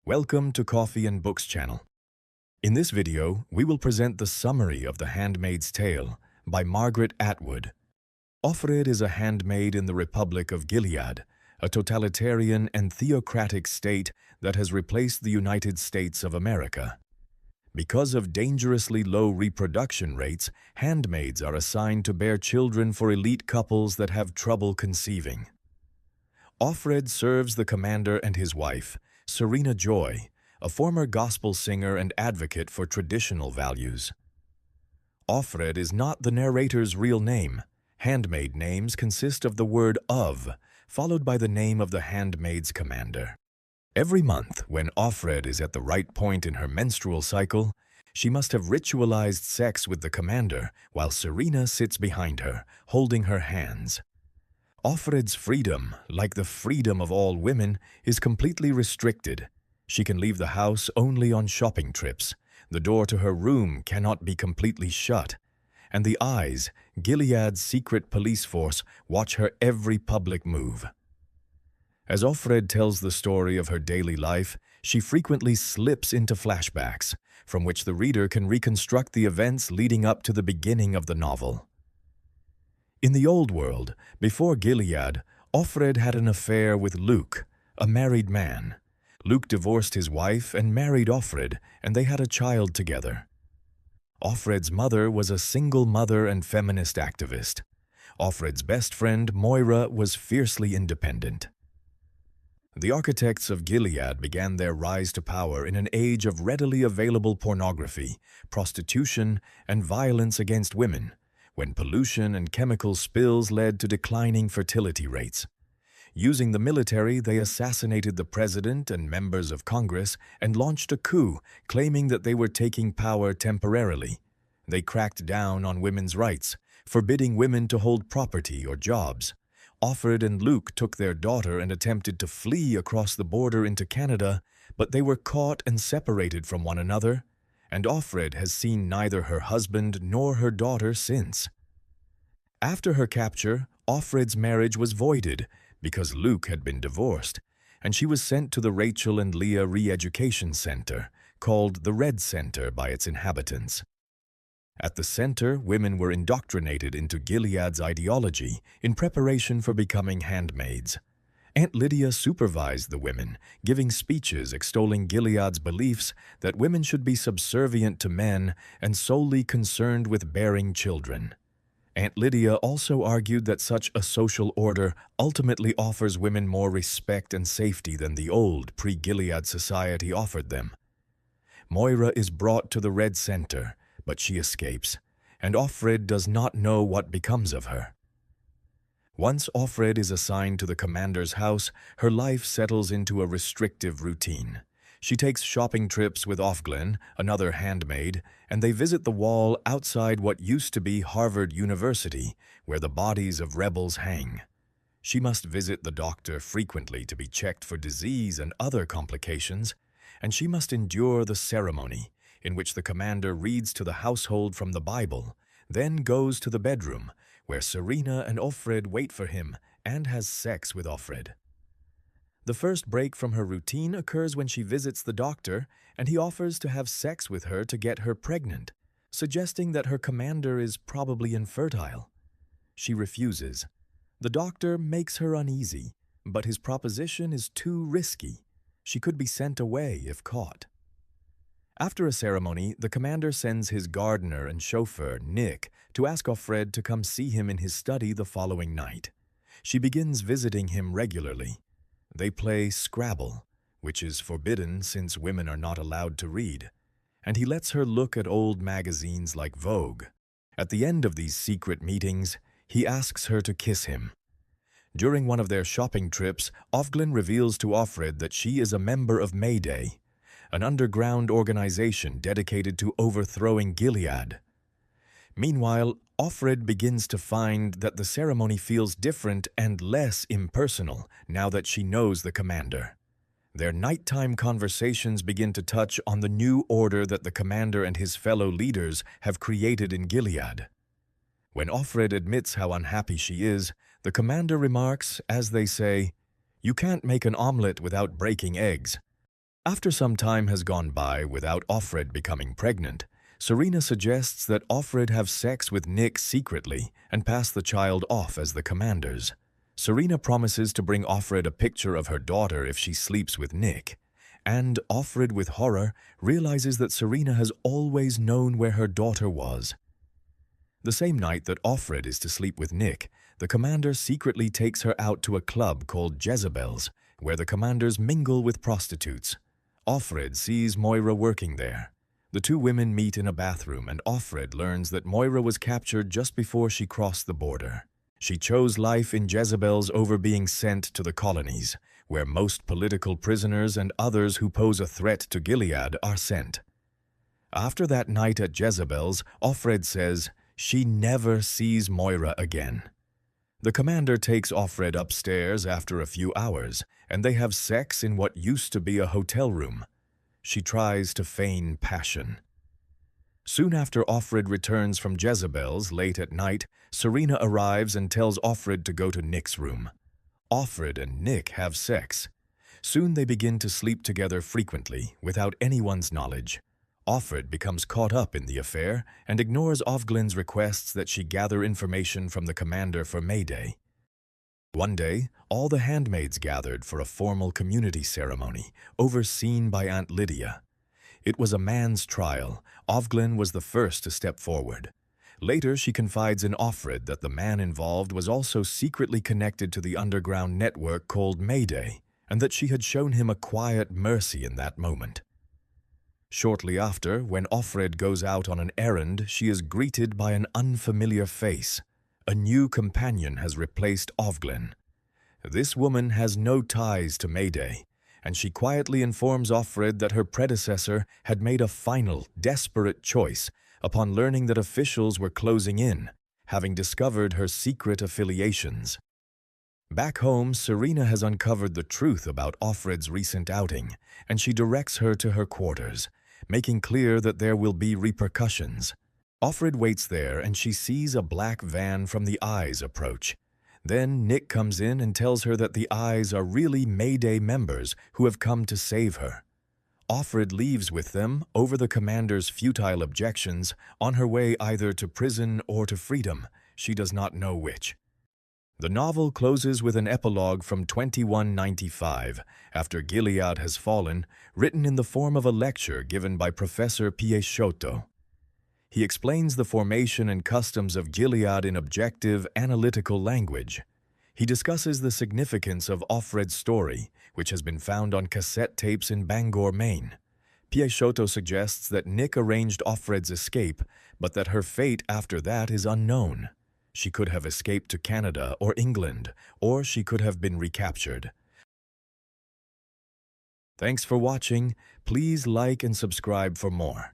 Welcome to Coffee and Books channel. In this video, we will present the summary of The Handmaid's Tale by Margaret Atwood. Offred is a handmaid in the Republic of Gilead, a totalitarian and theocratic state that has replaced the United States of America. Because of dangerously low reproduction rates, handmaids are assigned to bear children for elite couples that have trouble conceiving. Offred serves the commander and his wife, Serena Joy, a former gospel singer and advocate for traditional values. Offred is not the narrator's real name. Handmaid names consist of the word "of", followed by the name of the handmaid's commander. Every month, when Offred is at the right point in her menstrual cycle, she must have ritualized sex with the commander, while Serena sits behind her, holding her hands. Offred's freedom, like the freedom of all women, is completely restricted. She can leave the house only on shopping trips. The door to her room cannot be completely shut. And the eyes, Gilead's secret police force, watch her every public move. As Offred tells the story of her daily life, she frequently slips into flashbacks, from which the reader can reconstruct the events leading up to the beginning of the novel. In the Old World, before Gilead, Offred had an affair with Luke, a married man. Luke divorced his wife and married Offred, and they had a child together. Offred's mother was a single mother and feminist activist. Offred's best friend, Moira, was fiercely independent. The architects of Gilead began their rise to power in an age of readily available pornography, prostitution, and violence against women, when pollution and chemical spills led to declining fertility rates. Using the military, they assassinated the president and members of Congress and launched a coup, claiming that they were taking power temporarily. They cracked down on women's rights, forbidding women to hold property or jobs. Offred and Luke took their daughter and attempted to flee across the border into Canada, but they were caught and separated from one another, and Offred has seen neither her husband nor her daughter since. After her capture, Offred's marriage was voided because Luke had been divorced, and she was sent to the Rachel and Leah Re-Education Center, called the Red Center by its inhabitants. At the center, women were indoctrinated into Gilead's ideology in preparation for becoming handmaids. Aunt Lydia supervised the women, giving speeches extolling Gilead's beliefs that women should be subservient to men and solely concerned with bearing children. Aunt Lydia also argued that such a social order ultimately offers women more respect and safety than the old pre-Gilead society offered them. Moira is brought to the Red Center, but she escapes, and Offred does not know what becomes of her. Once Offred is assigned to the commander's house, her life settles into a restrictive routine. She takes shopping trips with Offglen, another handmaid, and they visit the wall outside what used to be Harvard University, where the bodies of rebels hang. She must visit the doctor frequently to be checked for disease and other complications, and she must endure the ceremony, in which the commander reads to the household from the Bible, then goes to the bedroom, where Serena and Offred wait for him and has sex with Offred. The first break from her routine occurs when she visits the doctor, and he offers to have sex with her to get her pregnant, suggesting that her commander is probably infertile. She refuses. The doctor makes her uneasy, but his proposition is too risky. She could be sent away if caught. After a ceremony, the commander sends his gardener and chauffeur, Nick, to ask Offred to come see him in his study the following night. She begins visiting him regularly. They play Scrabble, which is forbidden since women are not allowed to read, and he lets her look at old magazines like Vogue. At the end of these secret meetings, he asks her to kiss him. During one of their shopping trips, Offglen reveals to Offred that she is a member of Mayday, an underground organization dedicated to overthrowing Gilead. Meanwhile, Offred begins to find that the ceremony feels different and less impersonal now that she knows the commander. Their nighttime conversations begin to touch on the new order that the commander and his fellow leaders have created in Gilead. When Offred admits how unhappy she is, the commander remarks, as they say, "You can't make an omelet without breaking eggs." After some time has gone by without Offred becoming pregnant, Serena suggests that Offred have sex with Nick secretly and pass the child off as the commander's. Serena promises to bring Offred a picture of her daughter if she sleeps with Nick, and Offred, with horror, realizes that Serena has always known where her daughter was. The same night that Offred is to sleep with Nick, the commander secretly takes her out to a club called Jezebel's, where the commanders mingle with prostitutes. Offred sees Moira working there. The two women meet in a bathroom, and Offred learns that Moira was captured just before she crossed the border. She chose life in Jezebel's over being sent to the colonies, where most political prisoners and others who pose a threat to Gilead are sent. After that night at Jezebel's, Offred says she never sees Moira again. The commander takes Offred upstairs after a few hours, and they have sex in what used to be a hotel room. She tries to feign passion. Soon after Offred returns from Jezebel's late at night, Serena arrives and tells Offred to go to Nick's room. Offred and Nick have sex. Soon they begin to sleep together frequently, without anyone's knowledge. Offred becomes caught up in the affair and ignores Ofglen's requests that she gather information from the commander for May Day. One day, all the handmaids gathered for a formal community ceremony, overseen by Aunt Lydia. It was a man's trial. Ofglen was the first to step forward. Later, she confides in Offred that the man involved was also secretly connected to the underground network called Mayday, and that she had shown him a quiet mercy in that moment. Shortly after, when Offred goes out on an errand, she is greeted by an unfamiliar face. A new companion has replaced Ofglen. This woman has no ties to Mayday, and she quietly informs Offred that her predecessor had made a final, desperate choice upon learning that officials were closing in, having discovered her secret affiliations. Back home, Serena has uncovered the truth about Offred's recent outing, and she directs her to her quarters, making clear that there will be repercussions. Offred waits there, and she sees a black van from the Eyes approach. Then Nick comes in and tells her that the Eyes are really Mayday members who have come to save her. Offred leaves with them over the commander's futile objections, on her way either to prison or to freedom. She does not know which. The novel closes with an epilogue from 2195, after Gilead has fallen, written in the form of a lecture given by Professor Piesciotto. He explains the formation and customs of Gilead in objective, analytical language. He discusses the significance of Offred's story, which has been found on cassette tapes in Bangor, Maine. Piesciotto suggests that Nick arranged Offred's escape, but that her fate after that is unknown. She could have escaped to Canada or England, or she could have been recaptured. Thanks for watching. Please like and subscribe for more.